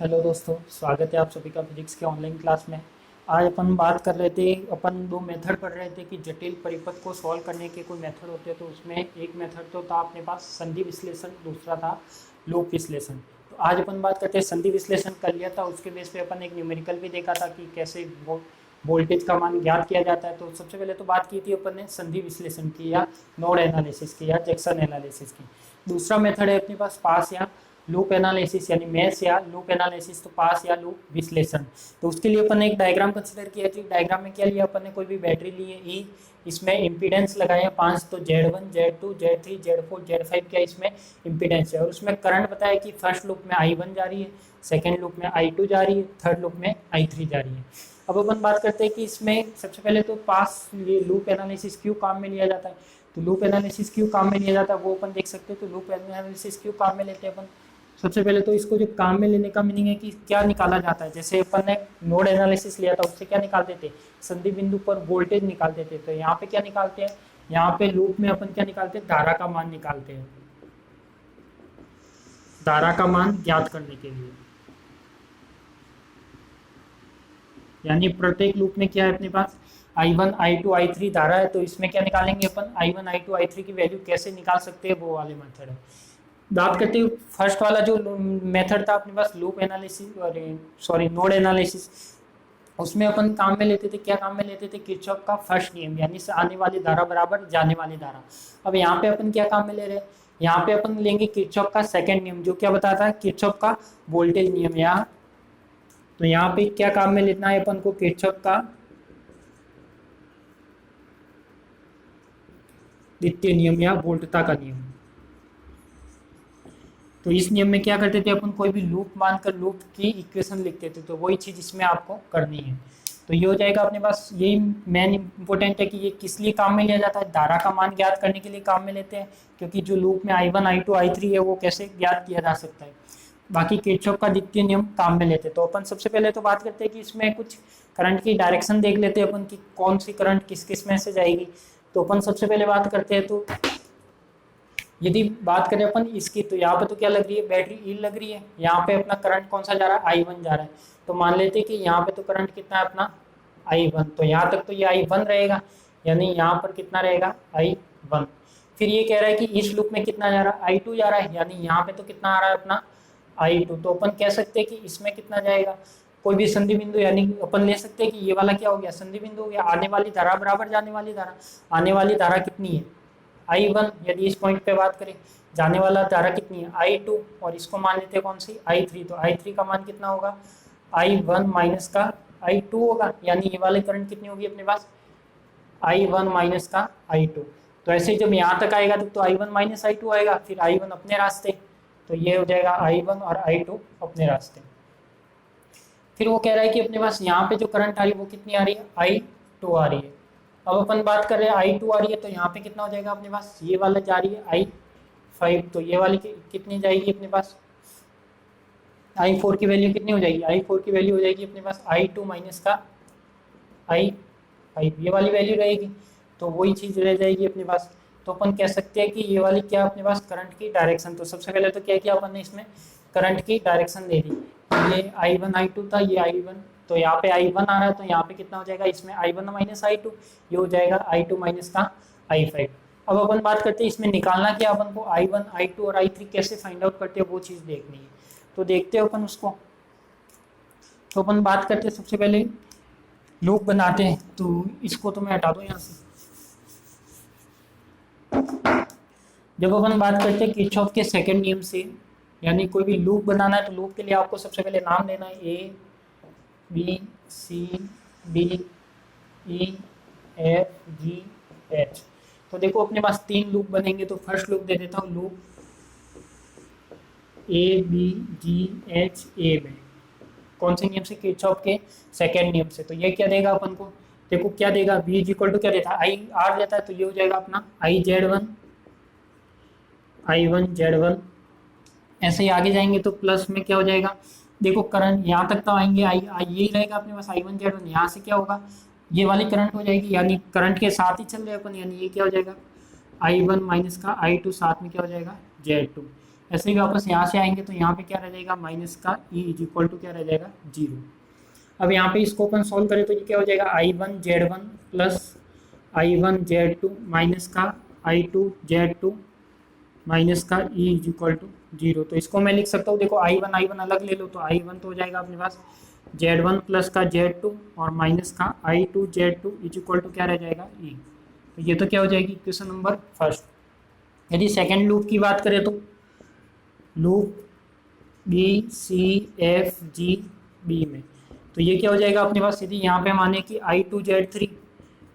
Hello दोस्तों, स्वागत है आप सभी का फिजिक्स के ऑनलाइन क्लास में। आज अपन बात कर रहे थे, अपन दो मेथड पढ़ रहे थे कि जटिल परिपथ को सॉल्व करने के कोई मेथड होते हैं। तो उसमें एक मेथड तो था अपने पास संधि विश्लेषण, दूसरा था लूप विश्लेषण। तो आज अपन बात करते हैं, संधि विश्लेषण कर लिया था, उसके बेस पे अपन एक न्यूमेरिकल भी देखा था कि कैसे वोल्टेज का मान ज्ञात किया जाता है। तो सबसे पहले तो बात की थी अपन ने संधि विश्लेषण की या नोड एनालिसिस की या जंक्शन एनालिसिस की। दूसरा मेथड है अपने पास पास या लूप एनालिसिस, यानी मैश या लूप एनालिसिस, तो पास या लूप विश्लेषण। तो उसके लिए अपन ने एक डायग्राम कंसीडर किया थी। डायग्राम में क्या लिया अपन ने, कोई भी बैटरी लिए ई, इसमें इम्पीडेंस लगाए 5, तो Z1 Z2 Z3 Z4 Z5 क्या इसमें इम्पीडेंस है। और उसमें करंट बताया कि फर्स्ट लूप में I1 जा रही है, सेकेंड लूप में I2 जा रही है, थर्ड लूप में I3 जा रही है। अब अपन बात करते हैं कि इसमें सबसे पहले तो पास ये लूप एनालिसिस क्यों काम में लिया जाता है। तो लूप एनालिसिस क्यों काम में लिया जाता है वो अपन देख सकते हैं। तो लूप एनालिसिस क्यों काम में लेते हैं अपन, सबसे पहले तो इसको जो काम में लेने का मीनिंग है कि क्या निकाला जाता है। जैसे अपन ने नोड एनालिसिस लिया था, उससे क्या निकालते थे, संधि बिंदु पर वोल्टेज निकालते थे। तो यहाँ पे क्या निकालते हैं, यहाँ पे लूप में अपन क्या निकालते हैं, धारा का मान निकालते हैं, धारा का मान ज्ञात करने के लिए। यानी प्रत्येक लूप में क्या है अपने पास, I1 I2 I3 धारा है। तो इसमें क्या निकालेंगे अपन, I1 I2 I3 की वैल्यू कैसे निकाल सकते हैं, वो वाले मेथड है। बात करते हैं फर्स्ट वाला जो मेथड था अपने पास लूप एनालिसिस, और सॉरी नोड एनालिसिस। उसमें अपन काम में लेते थे, क्या काम में लेते थे, किरचॉफ का फर्स्ट नियम, यानी से आने वाली धारा बराबर जाने वाली धारा। अब यहाँ पे अपन क्या काम में ले रहे हैं, यहाँ पे अपन लेंगे किरचॉफ का सेकंड नियम, जो क्या बताता है, किरचॉफ का वोल्टेज नियम। यहाँ तो यहाँ पे क्या काम में लेना है अपन को, किरचॉफ का द्वितीय नियम या वोल्टता का नियम। तो इस नियम में क्या करते थे अपन, कोई भी लूप मानकर लूप की इक्वेशन लिखते थे। तो वही चीज इसमें आपको करनी है। तो ये हो जाएगा अपने पास, यही मेन इंपॉर्टेंट है कि ये किस लिए काम में लिया जाता है, धारा का मान ज्ञात करने के लिए काम में लेते हैं। क्योंकि जो लूप में I1 I2 I3 है वो कैसे ज्ञात किया जा सकता है। बाकी किरचॉफ का द्वितीय नियम काम में लेते हैं। तो अपन सबसे पहले तो बात करते हैं कि इसमें कुछ करंट की डायरेक्शन देख लेते हैं अपन कि कौन सी करंट किस किस में से जाएगी। तो अपन सबसे पहले बात करते हैं, तो यदि बात करें अपन इसकी, तो यहाँ पे तो क्या लग रही है, बैटरी ई लग रही है। यहाँ पे अपना करंट कौन सा जा रहा है, I1 जा रहा है। तो मान लेते हैं कि यहाँ पे तो करंट कितना है अपना I1, तो यहाँ तक तो ये I1 रहेगा, यानी यहाँ पर कितना रहेगा I1। फिर ये कह रहा है कि इस लूप में कितना जा रहा है, I2 जा रहा है, यानी यहाँ पे तो कितना आ रहा है अपना I2। तो अपन कह सकते हैं कि इसमें कितना जाएगा, कोई भी संधि बिंदु, यानी अपन ले सकते हैं कि ये वाला क्या हो गया, संधि बिंदु हो गया। आने वाली धारा बराबर जाने वाली धारा, आने वाली धारा कितनी है I1। यदि इस पॉइंट पे बात करें, जाने वाला धारा कितनी है I2, और इसको मान लेते हैं कौन सी I3। तो I3 का मान कितना होगा, I1 माइनस का I2 होगा। यानी ये वाले करंट कितनी होगी अपने पास, I1 माइनस का I2। तो ऐसे जब यहाँ तक आएगा तो I1 माइनस I2 आएगा, फिर I1 अपने रास्ते। तो ये हो जाएगा I1 और I2 अपने रास्ते। फिर वो कह रहा है कि अपने पास यहाँ पे जो करंट आ रही है वो कितनी आ रही है, I2 आ रही है। अब अपन बात कर रहे हैं I2 आ रही है, तो यहाँ पे कितना हो जाएगा अपने पास, ये वाला जा रही है I5, तो ये वाली कितनी जाएगी अपने पास, I4 की वैल्यू कितनी हो जाएगी, I4 की वैल्यू हो जाएगी अपने पास I2 माइनस का I5, ये वाली वैल्यू रहेगी। तो वही चीज़ रह जाएगी अपने पास। तो अपन कह सकते हैं कि ये वाली क्या अपने पास करंट की डायरेक्शन। तो सबसे पहले तो क्या किया अपन ने, इसमें करंट की डायरेक्शन दे दी। ये I1 I2 था, ये I1, तो यहाँ पे I1 आ रहा है, तो यहाँ पे कितना हो जाएगा, इसमें I1 माइनस I2, ये हो जाएगा I2 माइनस का I5। अब अपन बात करते हैं इसमें निकालना क्या, अपन को I1 I2 और I3 कैसे फाइंड आउट करते हैं वो चीज़ देखनी है। तो देखते हैं अपन उसको। तो अपन बात करते हैं, सबसे पहले लूप बनाते हैं। तो इसको तो मैं हटा दूँ यहाँ से। जब अपन बात करते हैं किरचॉफ के सेकंड नियम से, यानी कोई भी लूप बनाना है, तो लूप के लिए आपको सबसे पहले नाम देना है A B C D E F G H। तो देखो अपने पास 3 लूप बनेंगे। तो फर्स्ट लूप दे देता हूँ, loop A B G H A में, कौन से नियम से, किरचॉफ के सेकंड नियम से। तो ये क्या देगा अपन को, देखो क्या देगा, V इज इक्वल टू क्या देता है, I R देता है। तो ये हो जाएगा अपना IZ1 I1 Z1। ऐसे ही आगे जाएंगे तो प्लस में क्या हो जाएगा, देखो करंट यहाँ तक तो आएंगे, यही रहेगा अपने पास I1 Z1। यहाँ से क्या होगा, ये वाली करंट हो जाएगी, यानी करंट के साथ ही चल रहे अपन, यानी ये क्या हो जाएगा I1 माइनस का I2, साथ में क्या हो जाएगा Z2। ऐसे ही वापस यहाँ से आएंगे तो यहाँ पे क्या रह जाएगा, माइनस का ई इज इक्वल टू क्या रह जाएगा, 0। अब यहाँ पे इसको अपन सॉल्व करें तो ये क्या हो जाएगा, I1Z1 प्लस I1Z2 माइनस का I2Z2 माइनस का ई इज इक्वल टू 0। तो इसको मैं लिख सकता हूँ, देखो I1 अलग ले लो तो I1 तो हो जाएगा अपने पास Z1 प्लस का Z2 और माइनस का I2Z2 इज इक्वल टू क्या रह जाएगा, ई। तो ये तो क्या हो जाएगी इक्वेशन नंबर फर्स्ट। यदि सेकेंड लूप की बात करें तो लूप BCFGB में तो ये क्या हो जाएगा अपने पास, यदि यहाँ पे माने कि I2Z3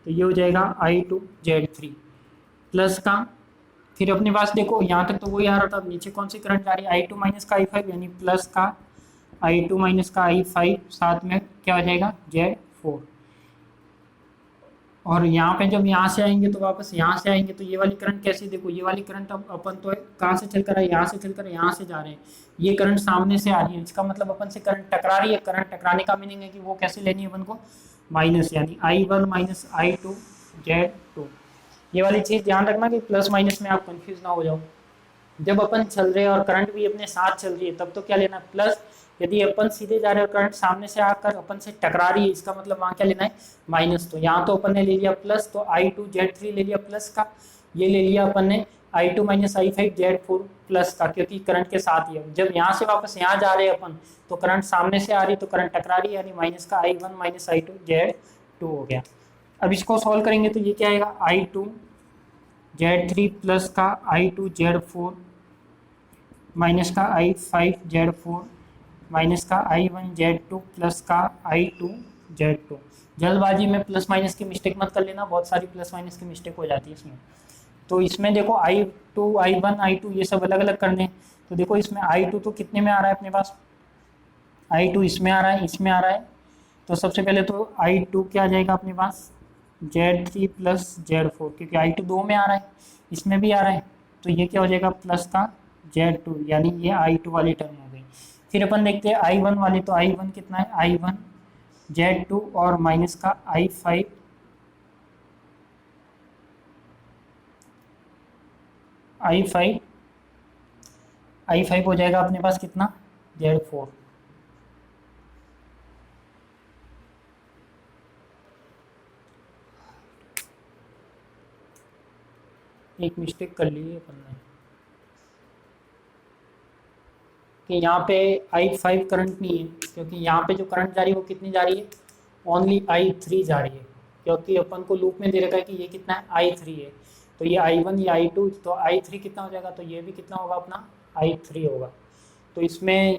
तो ये हो जाएगा I2Z3 प्लस का, फिर अपने पास देखो यहाँ तक तो वही आ रहा था, नीचे कौन सी करंट जा रही है, I2 माइनस का I5 यानी प्लस का I2 माइनस का I5 साथ में क्या हो जाएगा Z4। और यहाँ पे जब यहाँ से आएंगे तो वापस यहाँ से आएंगे तो ये वाली करंट कैसी, देखो ये वाली करंट अब अपन तो कहाँ से चलकर है, यहाँ से चलकर यहाँ से जा रहे हैं, ये करंट सामने से आ रही है, इसका मतलब अपन से करंट टकरा रही है। करंट टकराने का मीनिंग है कि वो कैसे लेनी है अपन को, माइनस, यानी I1 माइनस I2Z2। ये वाली चीज़ ध्यान रखना कि प्लस माइनस में आप कंफ्यूज ना हो जाओ। जब अपन चल रहे हैं और करंट भी अपने साथ चल रही है तब तो क्या लेना, प्लस। यदि अपन सीधे जा रहे हैं और करंट सामने से आकर अपन से टकरा रही है, इसका मतलब वहाँ क्या लेना है, माइनस। तो यहाँ तो अपन ने ले लिया प्लस, तो I2Z3 ले लिया प्लस का, ये ले लिया अपन ने I2 माइनस I5Z4 प्लस का, क्योंकि करंट के साथ ही है। जब यहाँ से वापस यहाँ जा रहे हैं अपन तो करंट सामने से आ रही है तो करंट टकरा रही है, यानी माइनस का I1 माइनस I2Z2 हो गया। अब इसको सॉल्व करेंगे तो ये क्या आएगा, I2Z3 प्लस का I2Z4 माइनस का I5Z4 माइनस का I1Z2 प्लस का I2Z2। जल्दबाजी में प्लस माइनस की मिस्टेक मत कर लेना, बहुत सारी प्लस माइनस की मिस्टेक हो जाती है इसमें। तो इसमें देखो I2 I1 I2 ये सब अलग अलग करने, तो देखो इसमें I2 तो कितने में आ रहा है अपने पास, I2 इसमें आ रहा है, इसमें आ रहा है। तो सबसे पहले तो I2 क्या आ जाएगा अपने पास, Z3 प्लस Z4, क्योंकि I2 दो में आ रहा है, इसमें भी आ रहा है, तो ये क्या हो जाएगा प्लस का Z2, यानी ये I2 वाली टर्म हो गई। फिर अपन देखते हैं I1 वाली, तो I1 कितना है, I1 Z2 और माइनस का I5 हो जाएगा अपने पास कितना, Z4। एक मिस्टेक कर ली है अपन ने कि यहाँ पे I5 करंट नहीं है, क्योंकि यहाँ पे जो करंट जा रही है वो कितनी जा रही है, ओनली I3 जा रही है, क्योंकि अपन को लूप में दे रखा है कि ये कितना है, I3 है। तो ये I1 ये I2, तो I3 कितना हो जाएगा, तो ये भी कितना होगा अपना, I3 होगा। तो इसमें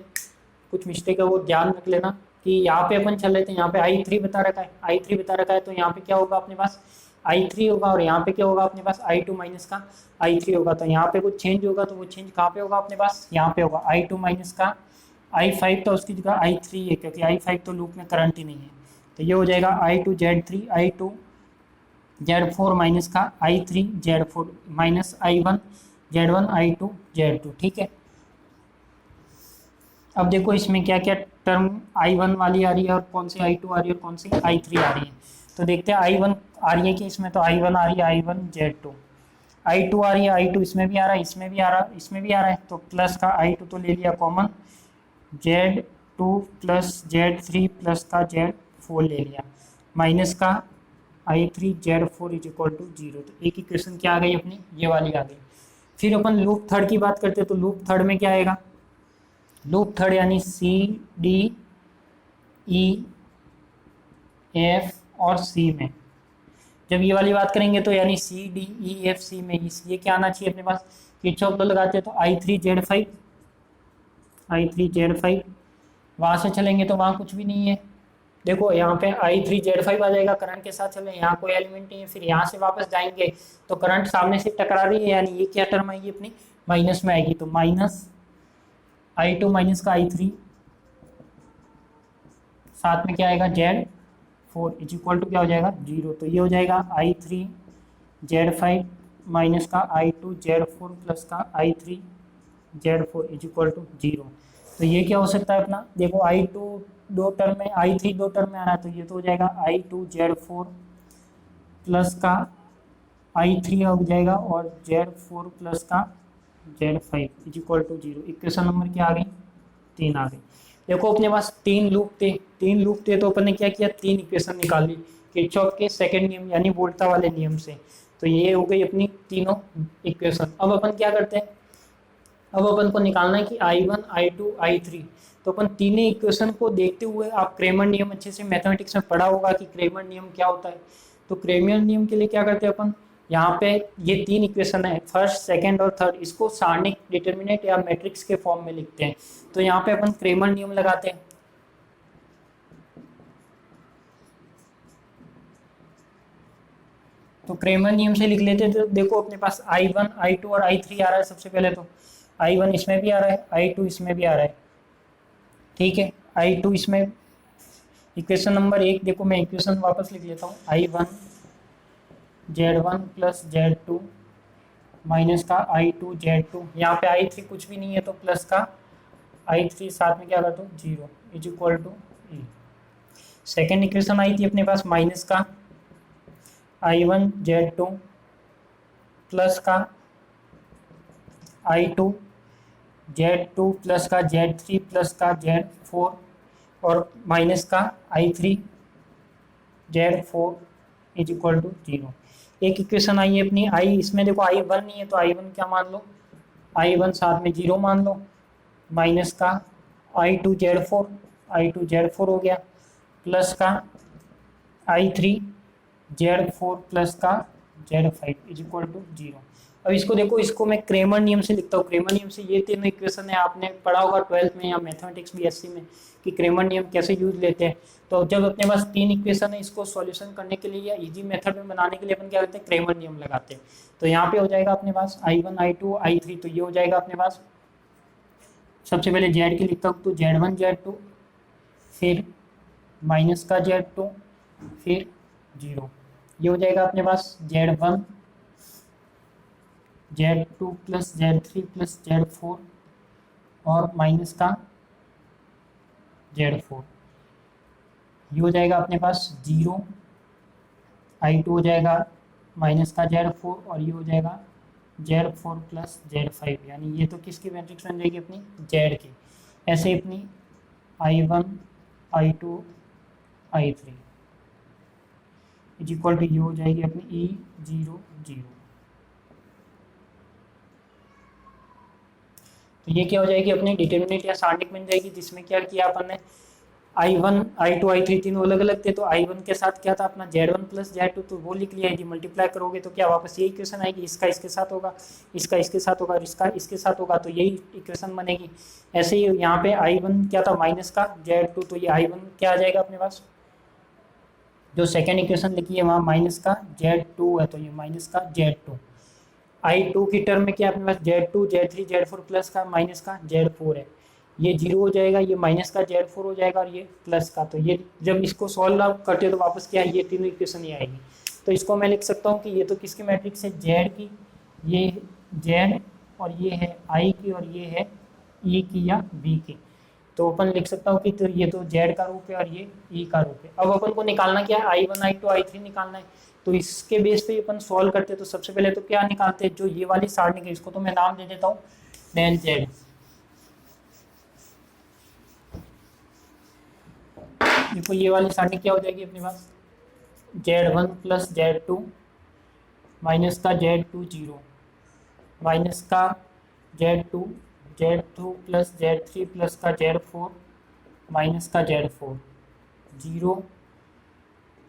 कुछ मिस्टेक है वो ध्यान रख लेना कि यहाँ पे अपन चल रहे थे, यहाँ पे I3 बता रखा है, I3 बता रखा है, तो यहाँ पे क्या होगा अपने पास, I3 होगा, और यहाँ पे क्या होगा अपने पास, I2 माइनस का I3 होगा। तो यहाँ पे कुछ चेंज होगा तो वो चेंज कहाँ पे होगा अपने पास, यहाँ पे होगा, I2 माइनस का I5 तो उसकी जगह I3 है, क्योंकि I5 तो लूप में करंट ही नहीं है। तो ये हो जाएगा I2Z3 I2Z4 माइनस का I3Z4 माइनस I1Z1 I2Z2, ठीक है। अब देखो इसमें क्या क्या टर्म I1 वाली आ रही है और कौन सी I2 आ रही है और कौन सी I3 आ रही है। तो देखते हैं I1 आ रही है कि इसमें, तो I1 आ रही है I1Z2, I2 आ रही है I2 इसमें भी आ रहा है, इसमें भी आ रहा है, इसमें भी आ रहा है, तो प्लस का I2 तो ले लिया common, Z2 plus Z3 plus का Z4 ले लिया, माइनस का I3Z4 इज इक्वल टू 0। तो एक इक्वेशन क्या आ गई अपनी, ये वाली आ गई। फिर अपन लूप थर्ड की बात करते हैं, तो लूप थर्ड में क्या आएगा, लूप थर्ड यानी CDEF और C में जब ये वाली बात करेंगे तो यानी CDEFC में ये क्या आना चाहिए अपने पास, किरचॉफ लॉ लगाते हैं तो I3Z5 वहाँ से चलेंगे तो वहाँ कुछ भी नहीं है। देखो यहाँ पे I3Z5 आ जाएगा, करंट के साथ चले, यहाँ कोई एलिमेंट नहीं है। फिर यहाँ से वापस जाएंगे तो करंट सामने से टकरा रही है, यानी ये क्या टर्म आएगी अपनी, माइनस में आएगी। तो माइनस I2 माइनस का I3 साथ में क्या आएगा, Z4 इज इक्वल टू क्या हो जाएगा, 0। तो ये हो जाएगा I3Z5 माइनस का I2Z4 प्लस का I3Z4 इज इक्वल टू 0। तो ये क्या हो सकता है अपना, देखो I2 दो टर्म में, I3 दो टर्म में आ रहा है, तो ये तो हो जाएगा I2Z4 प्लस का I3 हो जाएगा और Z4 प्लस का Z5 is equal to 0। Equation number क्या आ गई, 3 आ गई। देखो अपने पास 3 लूप थे तो अपन ने क्या किया, 3 इक्वेशन निकाल ली किरचॉफ के सेकंड नियम यानी वोल्टा वाले नियम से। तो ये हो गई अपनी तीनों इक्वेशन। अब अपन क्या करते हैं, अब अपन को निकालना है कि I1 I2 I3। तो अपन तीनों इक्वेशन को देखते हुए, आप क्रेमर नियम अच्छे से मैथमेटिक्स में पढ़ा होगा कि क्रेमर नियम क्या होता है। तो क्रेमर नियम के लिए क्या करते हैं अपन, यहाँ पे ये 3 इक्वेशन है, फर्स्ट सेकंड और थर्ड, इसको सारणिक डिटर्मिनेंट या मैट्रिक्स के फॉर्म में लिखते हैं। तो यहाँ पे अपन क्रेमर नियम लगाते हैं। तो क्रेमर नियम से लिख लेते हैं। तो देखो अपने पास I1 I2 और I3 आ रहा है। सबसे पहले तो I1 इसमें भी आ रहा है, I2 इसमें भी आ रहा है, ठीक है। I2 इसमें, इक्वेशन नंबर 1 देखो, मैं इक्वेशन वापस लिख लेता हूँ। I1 Z1 plus Z2 minus का I2 Z2, यहाँ पे I3 कुछ भी नहीं है तो प्लस का I3 साथ में क्या कर दो 0 is equal to E। Second equation आई थी अपने पास माइनस का I1 Z2 प्लस का I2 Z2 प्लस का Z3 प्लस का Z4 और माइनस का I3 Z4 is equal to 0। एक इक्वेशन आई है अपनी आई, इसमें देखो I1 नहीं है तो I1 क्या मान लो, I1 साथ में 0 मान लो, माइनस का I2 Z4 हो गया, प्लस का I3 Z4 प्लस का Z5 इज इक्वल टू 0। अब इसको देखो, इसको मैं क्रेमर नियम से लिखता हूँ। क्रेमर नियम से ये तीनों इक्वेशन है, आपने पढ़ा होगा 12th में या मैथमेटिक्स BSc में कि क्रेमर नियम कैसे यूज लेते हैं। तो जब अपने पास 3 इक्वेशन है, इसको सॉल्यूशन करने के लिए या इजी मेथड में बनाने के लिए अपन क्या करते हैं, क्रेमर नियम लगाते हैं। तो यहाँ पे हो जाएगा अपने पास I1 I2 I3। तो ये हो जाएगा अपने पास, सबसे पहले Z की लिखता हूँ तो Z1 Z2, फिर माइनस का Z2, फिर 0। ये हो जाएगा अपने पास Z1 Z2 plus Z3 plus Z4 और माइनस का Z4। ये हो जाएगा अपने पास 0, I2 हो जाएगा माइनस का Z4 और ये हो जाएगा Z4 प्लस Z5, यानी ये तो किसकी मैट्रिक्स बन जाएगी अपनी Z की। ऐसे अपनी I1 I2 I3 is equal to ये हो जाएगी अपनी E0 0। तो ये क्या हो जाएगी अपनी डिटर्मिनेंट या सारणिक बन जाएगी, जिसमें क्या किया अपन ने, I1 I2 I3 तीनों अलग अलग थे। तो I1 के साथ क्या था अपना Z1 प्लस Z2, तो वो लिख लिया। यदि मल्टीप्लाई करोगे तो क्या वापस ये इक्वेशन आएगी, इसका इसके साथ होगा, इसका इसके साथ होगा, इसका इसके साथ होगा, तो यही इक्वेशन बनेगी। ऐसे ही यहाँ पे I1 क्या था माइनस का Z2, तो ये I1 क्या आ जाएगा अपने पास, जो सेकेंड इक्वेशन लिखी है वहाँ माइनस का Z2 है तो ये माइनस का Z2। I2 की टर्म में क्या अपने पास Z2 Z3 Z4 प्लस का माइनस का Z4 है, ये 0 हो जाएगा, ये माइनस का Z4 हो जाएगा और ये प्लस का। तो ये जब इसको सॉल्व करते हो तो वापस क्या है, ये तीनों इक्वेशन ही आएगी। तो इसको मैं लिख सकता हूँ कि ये तो किसकी मैट्रिक्स है, Z की, ये Z और ये है I की और ये है E की या B की। तो अपन लिख सकता हूँ कि तो ये तो Z का रूप है और ये E का रूप है। अब अपन को निकालना क्या है, I1 I2 I3 निकालना है। तो इसके बेस पे अपन सॉल्व करते हैं। तो सबसे पहले तो क्या निकालते हैं, जो ये वाली सारणी है इसको तो मैं नाम दे देता हूँ डेल Z। देखो ये वाली सारणी क्या हो जाएगी अपने पास, Z1 प्लस Z2 माइनस का Z2 0, माइनस का Z2 प्लस Z3 प्लस का Z4 माइनस का Z4 0,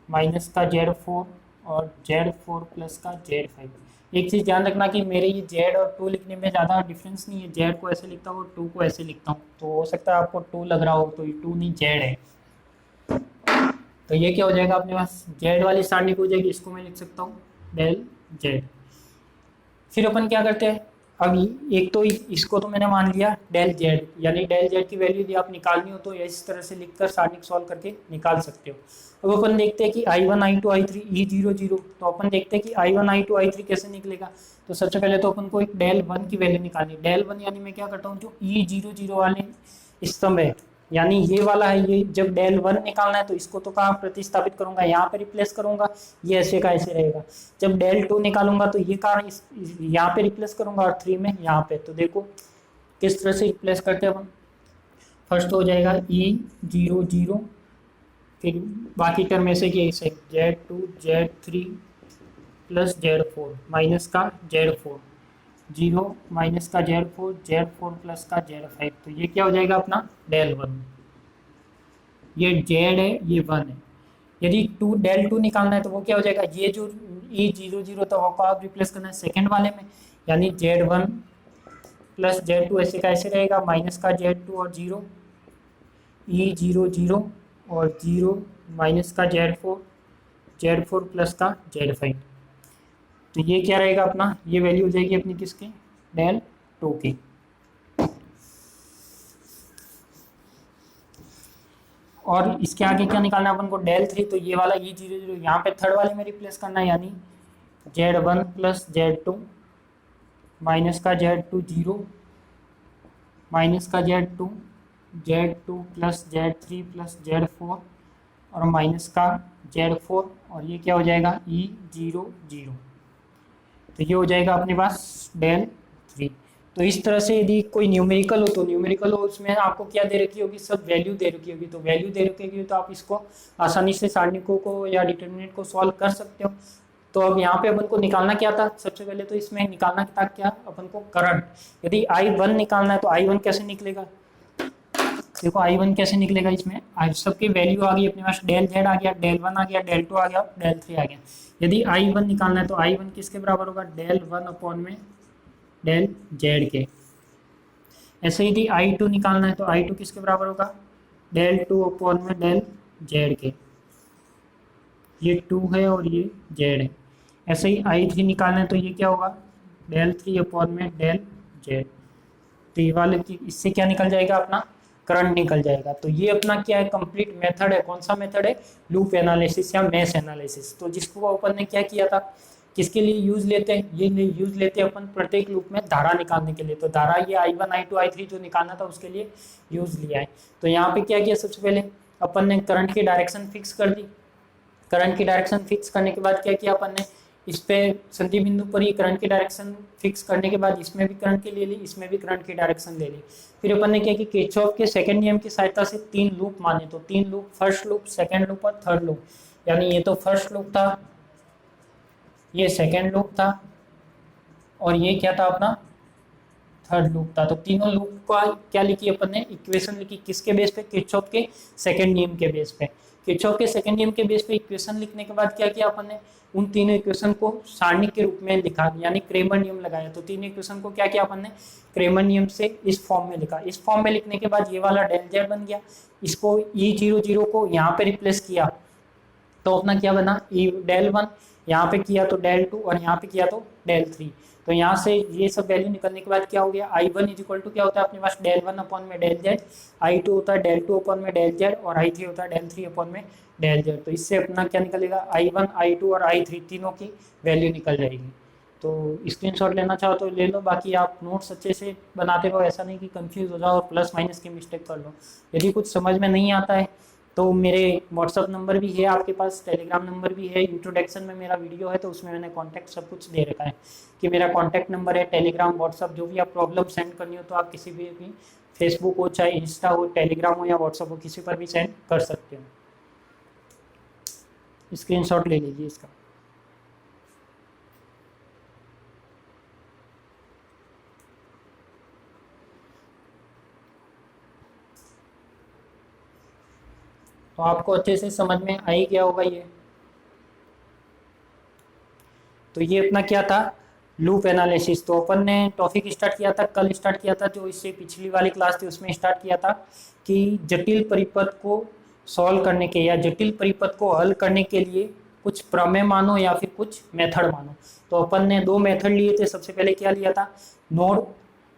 माइनस का Z4 और Z4 प्लस का Z5। एक चीज़ ध्यान रखना कि मेरे ये Z और 2 लिखने में ज़्यादा डिफरेंस नहीं है। Z को ऐसे लिखता हूँ और 2 को ऐसे लिखता हूँ, तो हो सकता है आपको 2 लग रहा हो, तो ये 2 नहीं Z है। तो ये क्या हो जाएगा अपने पास, Z वाली सारणी को हो जाएगी, इसको मैं लिख सकता हूँ डेल Z। फिर अपन क्या करते हैं, अब एक तो इसको तो मैंने मान लिया डेल Z, यानी डेल Z की वैल्यू यदि आप निकालनी हो तो इस तरह से लिखकर सारणी सॉल्व करके निकाल सकते हो। अब अपन देखते हैं कि I1 I2 I3 E0 0। तो अपन देखते हैं कि I1 I2 I3 कैसे निकलेगा। तो सबसे पहले तो अपन को एक डेल 1 की वैल्यू निकालनी है। डेल 1 यानी मैं क्या करता हूँ, जो E0 0 वाले स्तंभ है यानी ये वाला है, ये जब डेल वन निकालना है तो इसको तो कहाँ प्रतिस्थापित करूंगा, यहाँ पे रिप्लेस करूंगा, ये ऐसे का ऐसे रहेगा। जब डेल टू निकालूंगा तो ये कहाँ यहाँ पे रिप्लेस करूंगा और थ्री में यहाँ पे। तो देखो किस तरह से रिप्लेस करते हैं अपन। फर्स्ट हो जाएगा ई जीरो जीरो, फिर बाकी टर्म ऐसे की ऐसे Z two Z three plus Z four minus का जेड फोर, जीरो माइनस का जेड फोर प्लस का जेड फाइव। तो ये क्या हो जाएगा अपना डेल वन। ये जेड है, ये वन है। यदि टू डेल टू निकालना है तो वो क्या हो जाएगा, ये जो ई जीरो जीरो था वो आप रिप्लेस करना है सेकेंड वाले में, यानी Z one plus Z two ऐसे का ऐसे रहेगा, माइनस का जेड टू और जीरो, ई जीरो जीरो और जीरो माइनस का जेड फोर प्लस का जेड फाइव। तो ये क्या रहेगा अपना, ये वैल्यू हो जाएगी अपनी किसकी, डेल टू की। और इसके आगे क्या निकालना है अपन को, डेल थ्री। तो ये वाला ई जीरो जीरो यहाँ पे थर्ड वाले में रिप्लेस करना है, यानी Z one plus Z two minus का जेड टू जीरो माइनस का Z two plus Z three plus Z four और माइनस का जेड फोर, और ये क्या हो जाएगा ई जीरो जीरो। तो ये हो जाएगा अपने पास डेल थ्री। तो इस तरह से यदि कोई न्यूमेरिकल हो तो न्यूमेरिकल हो, उसमें आपको क्या दे रखी होगी, सब वैल्यू दे रखी होगी। तो वैल्यू दे रखी होगी तो आप इसको आसानी से सारणिकों को या डिटर्मिनेंट को सॉल्व कर सकते हो। तो अब यहाँ पे अपन को निकालना क्या था, सबसे पहले तो इसमें निकालना था क्या अपन को, करंट। यदि आई वन निकालना है तो आई वन कैसे निकलेगा, देखो आई वन कैसे निकलेगा, इसमें आई सबकी वैल्यू आ गई अपने पास, डेल जेड आ गया, डेल वन आ गया, डेल टू आ गया, डेल थ्री आ गया। यदि आई वन निकालना है तो आई वन किसके बराबर होगा, डेल वन अपॉन में डेल जेड के। ऐसे ही यदि आई टू निकालना है तो आई टू किसके बराबर होगा, डेल टू अपॉन में डेल जेड के। ये टू है और ये जेड है। ऐसे ही आई थ्री निकालना है तो ये क्या होगा, डेल थ्री अपॉन में डेल जेड। तो ये वाले की इससे क्या निकल जाएगा अपना, करंट निकल जाएगा। तो ये अपना क्या है, कंप्लीट मेथड है। कौन सा मेथड है, लूप एनालिसिस या मैश एनालिसिस। तो जिसको अपन ने क्या किया था, किसके लिए यूज लेते हैं, ये यूज लेते हैं अपन प्रत्येक लूप में धारा निकालने के लिए। तो धारा ये I one I two I three जो निकालना था उसके लिए यूज लिया है। तो यहाँ पे क्या किया, सबसे पहले अपन ने करंट की डायरेक्शन फिक्स कर दी। करंट की डायरेक्शन फिक्स करने के बाद क्या किया अपन ने, इस पे संधि बिंदु पर ही करंट की डायरेक्शन फिक्स करने के बाद इसमें भी करंट की ले ली, इसमें भी करंट की डायरेक्शन ले ली। फिर अपन ने क्या कि किरचॉफ के सेकंड नियम की सहायता से तीन लूप माने। तो तीन loop, first loop, second loop और थर्ड लूप। यानी ये तो फर्स्ट लूप था, ये सेकंड लूप था और ये क्या था अपना थर्ड लूप था। तो तीनों लूप का क्या लिखी अपन ने, इक्वेशन लिखी। किसके बेस पे, किरचॉफ के सेकंड नियम के बेस पे। किरचॉफ के सेकंड नियम के बेस पे इक्वेशन लिखने के बाद क्या किया अपन ने, उन तीनों इक्वेशन को सारणी के रूप में लिखा, यानी क्रेमर नियम लगाया। तो तीनों इक्वेशन को क्या किया अपन ने, क्रेमर नियम से इस फॉर्म में लिखा। इस फॉर्म में लिखने के बाद ये वाला डेल जेड बन गया। इसको ई जीरो जीरो को यहाँ पे रिप्लेस किया तो अपना क्या बना, ई डेल वन, यहाँ पे किया तो डेल टू और यहाँ पे किया तो डेल थ्री। तो यहाँ से ये सब वैल्यू निकलने के बाद क्या हो गया, I one is equal to क्या होता है अपने पास, डेल वन अपॉन में डेल जेड, आई टू होता है डेल टू अपॉन में डेल जेड और आई थ्री होता है डेल थ्री अपॉन में डेल जेड। तो इससे अपना क्या निकलेगा, आई वन आई टू और आई थ्री तीनों की वैल्यू निकल जाएगी। तो स्क्रीनशॉट लेना चाहो तो ले लो, बाकी आप नोट्स अच्छे से बनाते रहो, ऐसा नहीं कि कंफ्यूज हो जाओ और प्लस माइनस की मिस्टेक कर लो। यदि कुछ समझ में नहीं आता है तो मेरे व्हाट्सअप नंबर भी है आपके पास, टेलीग्राम नंबर भी है। इंट्रोडक्शन में मेरा वीडियो है तो उसमें मैंने कॉन्टैक्ट सब कुछ दे रखा है कि मेरा कॉन्टैक्ट नंबर है, टेलीग्राम व्हाट्सअप, जो भी आप प्रॉब्लम सेंड करनी हो तो आप किसी भी फेसबुक हो, चाहे इंस्टा हो, टेलीग्राम हो या व्हाट्सअप हो, किसी पर भी सेंड कर सकते हो। स्क्रीनशॉट ले लीजिए इसका। तो आपको अच्छे से समझ में आ ही गया होगा ये। तो ये अपना क्या था, लूप एनालिसिस। तो अपन ने टॉपिक स्टार्ट किया था, कल स्टार्ट किया था, जो इससे पिछली वाली क्लास थी उसमें स्टार्ट किया था कि जटिल परिपथ को सॉल्व करने के या जटिल परिपथ को हल करने के लिए कुछ प्रमेय मानो या फिर कुछ मेथड मानो। तो अपन ने दो मेथड लिए थे। सबसे पहले क्या लिया था, नोड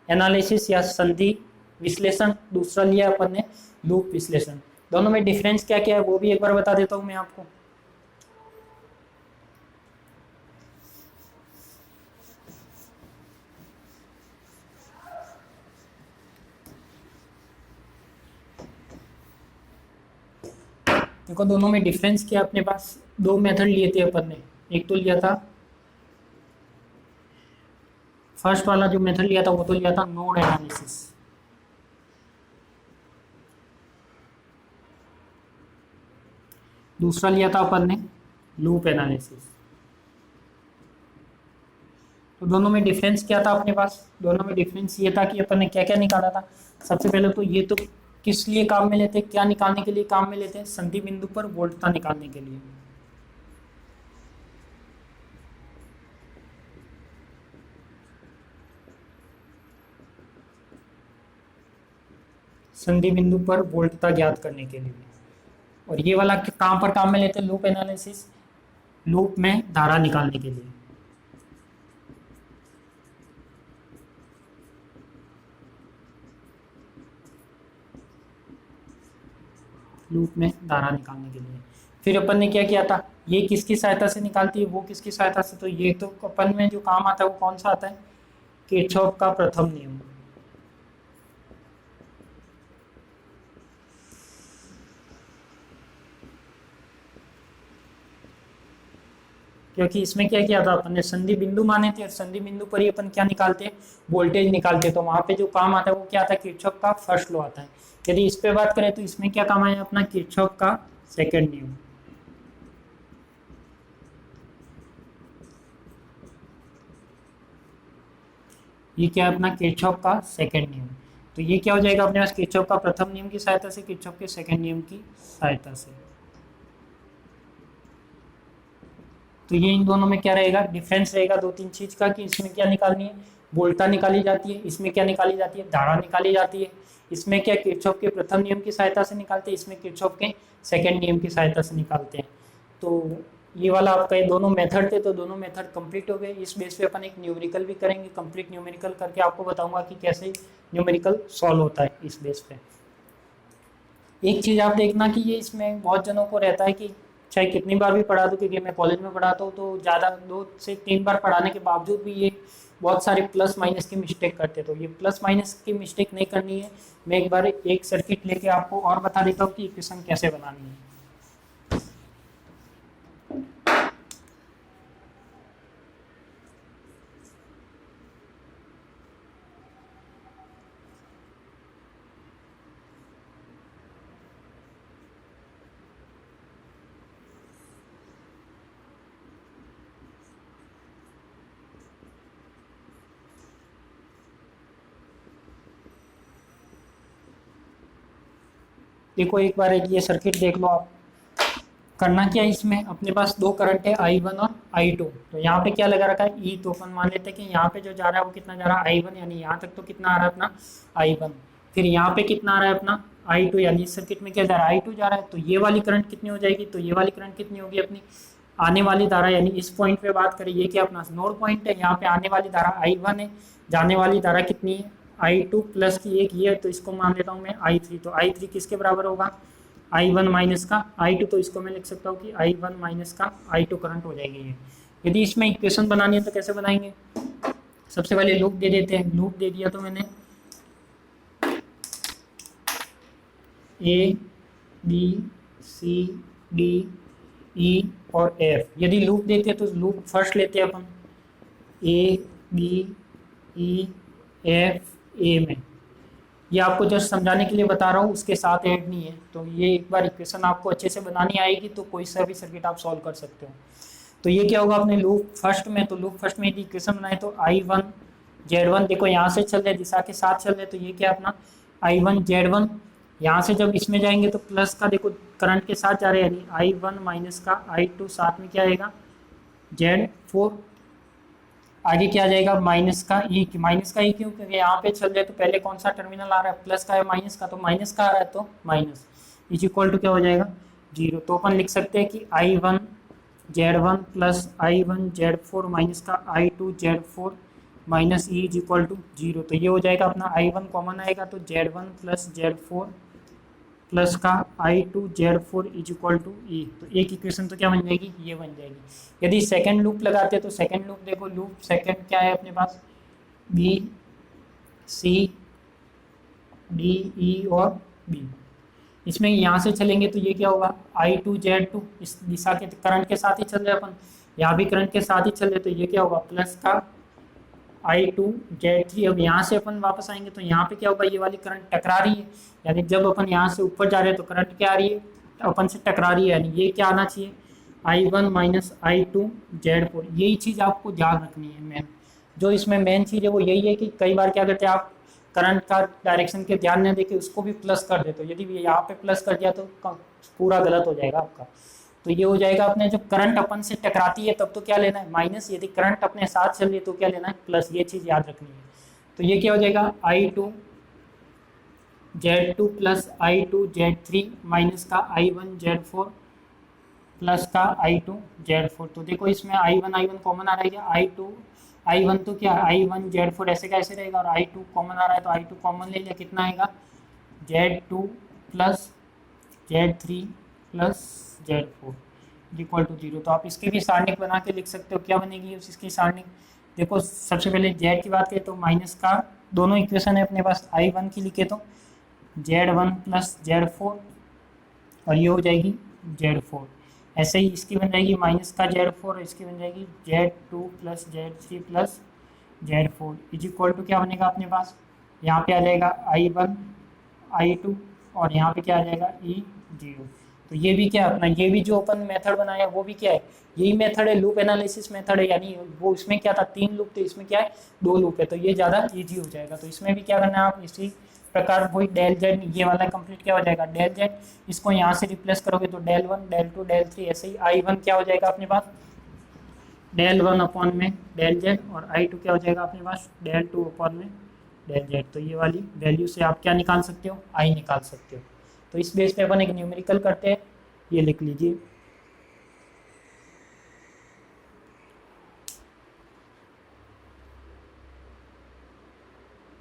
एनालिसिस या संधि विश्लेषण, दूसरा लिया अपन ने लूप विश्लेषण। दोनों में डिफरेंस क्या क्या है वो भी एक बार बता देता हूँ मैं आपको। देखो दोनों में डिफरेंस क्या, अपने पास दो मेथड लिए थे अपन ने। एक तो लिया था, फर्स्ट वाला जो मेथड लिया था वो तो लिया था नोड एनालिसिस। दूसरा लिया था अपन ने लूप एनालिसिस। तो दोनों में डिफरेंस क्या था अपने पास, दोनों में डिफरेंस ये था कि अपन ने क्या क्या निकाला था। सबसे पहले तो ये तो किस लिए काम में लेते हैं, क्या निकालने के लिए काम में लेते हैं, संधि बिंदु पर वोल्टता निकालने के लिए। संधि बिंदु पर वोल्टता ज्ञात करने के लिए। और ये वाला कहाँ पर काम में लेते हैं, लूप एनालिसिस, लूप में धारा निकालने के लिए। लूप में धारा निकालने के लिए। फिर अपन ने क्या किया था, ये किसकी सहायता से निकालती है, वो किसकी सहायता से, तो ये तो अपन में जो काम आता है वो कौन सा आता है, किरचॉफ का प्रथम नियम। क्योंकि इसमें क्या किया था अपन ने, संधि बिंदु माने थे और संधि बिंदु पर ही अपन क्या निकालते हैं, वोल्टेज निकालते हैं। तो वहां पे जो काम आता है वो क्या आता है, किरचॉफ का फर्स्ट लॉ आता है। यदि इस पे बात करें तो इसमें क्या काम आया अपना, किरचॉफ का सेकंड नियम। ये क्या है अपना, किरचॉफ का सेकंड नियम। तो ये क्या हो जाएगा अपने पास, किरचॉफ का प्रथम नियम की सहायता से, किरचॉफ के सेकंड नियम की सहायता से। तो ये इन दोनों में क्या रहेगा, डिफरेंस रहेगा दो तीन चीज का, कि इसमें क्या निकालनी है, वोल्टता निकाली जाती है, इसमें क्या निकाली जाती है, धारा निकाली जाती है। इसमें क्या किरचॉफ के प्रथम नियम की सहायता से निकालते हैं, इसमें किरचॉफ के सेकंड नियम की सहायता से निकालते हैं। तो ये वाला आपका ये दोनों मेथड थे, तो दोनों मेथड कंप्लीट हो गए। इस बेस पे अपन एक न्यूमेरिकल भी करेंगे, कंप्लीट न्यूमेरिकल करके आपको बताऊंगा कि कैसे न्यूमेरिकल सॉल्व होता है इस बेस पे। एक चीज़ आप देखना कि ये इसमें बहुत जनों को रहता है कि चाहे कितनी बार भी पढ़ा दूँ, क्योंकि मैं कॉलेज में पढ़ाता हूँ तो ज़्यादा 2 से 3 बार पढ़ाने के बावजूद भी ये बहुत सारे प्लस माइनस की मिस्टेक करते। तो ये प्लस माइनस की मिस्टेक नहीं करनी है। मैं एक बार एक सर्किट लेके आपको और बता देता हूँ कि इक्वेशन कैसे बनानी है। देखो एक बार ये सर्किट देख लो आप। करना क्या है, इसमें अपने पास दो करंट है I1 और I2। तो यहाँ पे क्या लगा रखा है, ई। तो अपन मान लेते हैं कि यहाँ पे जो जा रहा है वो कितना जा रहा है, I1, यानी यहाँ तक तो कितना आ रहा है अपना I1। फिर यहाँ पे कितना आ रहा है अपना I2, यानी इस सर्किट में क्या जा रहा है, I2 जा रहा है। तो ये वाली करंट कितनी हो जाएगी, तो ये वाली करंट कितनी होगी अपनी आने वाली धारा, यानी इस पॉइंट पे बात करें, ये क्या अपना नोड पॉइंट है, यहाँ पे आने वाली धारा I1 है, जाने वाली धारा कितनी है I2 प्लस की एक ये है, तो इसको मान लेता हूँ मैं I3। तो I3 किसके बराबर होगा, I1 माइनस का I2। तो इसको मैं लिख सकता हूँ कि I1 माइनस का I2 करंट हो जाएगी ये। यदि इसमें इक्वेशन बनानी है तो कैसे बनाएंगे, सबसे पहले लूप दे देते हैं। लूप दे दिया तो मैंने A B C D E और F। यदि लूप देते हैं तो लूप फर्स्ट लेते हैं अपन, A B E F A में। ये आपको जस्ट समझाने के लिए बता रहा हूँ, उसके साथ ऐड नहीं है। तो ये एक बार इक्वेशन आपको अच्छे से बनानी आएगी तो कोई सा भी सर्किट आप सॉल्व कर सकते हो। तो ये क्या होगा अपने लूप फर्स्ट में, तो लूप फर्स्ट में यदि इक्वेशन बनाए तो I1 Z1, देखो यहाँ से चल रहे दिशा के साथ चल रहे, तो ये क्या अपना I1 Z1। यहाँ से जब इसमें जाएंगे तो प्लस का देखो करंट के साथ जा रहे हैं, यानी I1 माइनस का I2, साथ में क्या आएगा Z4। आगे क्या आ जाएगा, माइनस का ई। माइनस का ई क्यों, क्योंकि यहाँ पे चल रहे तो पहले कौन सा टर्मिनल आ रहा है, प्लस का है माइनस का, तो माइनस का आ रहा है तो माइनस इज इक्वल टू क्या हो जाएगा 0। तो अपन लिख सकते हैं कि I1 Z1 plus I1 Z4 minus का I2 Z4 minus E is equal to 0। तो ये हो जाएगा अपना I1 कॉमन आएगा तो Z1 प्लस Z4 प्लस का I2 Z4 is equal to ई। तो एक इक्वेशन तो क्या बन जाएगी, ये बन जाएगी। यदि सेकंड लूप लगाते हैं तो सेकंड लूप देखो, लूप सेकंड क्या है अपने पास, B C D E और B। इसमें यहाँ से चलेंगे तो ये क्या होगा, I2Z2 इस दिशा के करंट के साथ ही चल रहे अपन, यहाँ भी करंट के साथ ही चल रहे, तो ये क्या होगा प्लस का I2Z3। अब यहाँ से अपन वापस आएंगे तो यहाँ पे क्या होगा, ये वाली करंट टकरा रही है, यानी जब अपन यहाँ से ऊपर जा रहे हैं तो करंट क्या आ रही है, अपन से टकरा रही है, यानी ये क्या आना चाहिए I1 माइनस I2Z4। यही चीज़ आपको ध्यान रखनी है। मेन जो इसमें मेन चीज़ है वो यही है कि कई बार क्या करते हैं आप करंट का डायरेक्शन के ध्यान न देके उसको भी प्लस कर देते हो, यदि यहाँ पे प्लस कर दिया तो पूरा गलत हो जाएगा आपका। तो ये हो जाएगा अपने जब करंट अपन से टकराती है तब तो क्या लेना है माइनस, यदि करंट अपने साथ चल रही है तो क्या लेना है प्लस, ये चीज़ याद रखनी है। तो ये क्या हो जाएगा I2Z2 प्लस I2Z3 माइनस का I1Z4 प्लस का I2Z4। तो देखो इसमें I1 कॉमन आ रहा है, I1 तो क्या I1Z4 ऐसे कैसे रहेगा, और I2 कॉमन आ रहा है तो I2 कॉमन ले लिया, कितना आएगा Z2 plus Z3 plus Z4 equal to 0। तो आप इसकी भी सारणिक बना के लिख सकते हो, क्या बनेगी इसकी सारणिक। देखो सबसे पहले Z की बात करें तो माइनस का दोनों इक्वेशन है अपने पास, I1 की लिखे तो Z1 प्लस Z4 और ये हो जाएगी Z4। ऐसे ही इसकी बन जाएगी माइनस का Z4 और इसकी बन जाएगी Z2 plus Z3 plus Z4 is equal to क्या बनेगा अपने पास, यहाँ पे आ जाएगा I1 I2 और यहाँ पे क्या आ जाएगा E0। तो ये भी क्या अपना, ये भी जो अपन मेथड बनाया वो भी क्या है, यही मेथड है, लूप एनालिसिस मेथड है, यानी वो इसमें क्या था 3 लूप थे, इसमें क्या है 2 लूप है, तो ये ज़्यादा इजी हो जाएगा। तो इसमें भी क्या करना है आप इसी प्रकार वही डेल जेड, ये वाला कंप्लीट क्या हो जाएगा डेल जेड, इसको यहाँ से रिप्लेस करोगे तो डेल 1 डेल 2 डेल 3, ऐसे ही I1 क्या हो जाएगा अपने पास डेल 1 अपॉन में डेल जेड और I2 क्या हो जाएगा अपने पास डेल 2 अपॉन में डेल जेड। तो ये वाली वैल्यू से आप क्या निकाल सकते हो, I निकाल सकते हो। तो इस बेस पे अपन एक न्यूमेरिकल करते हैं, ये लिख लीजिए।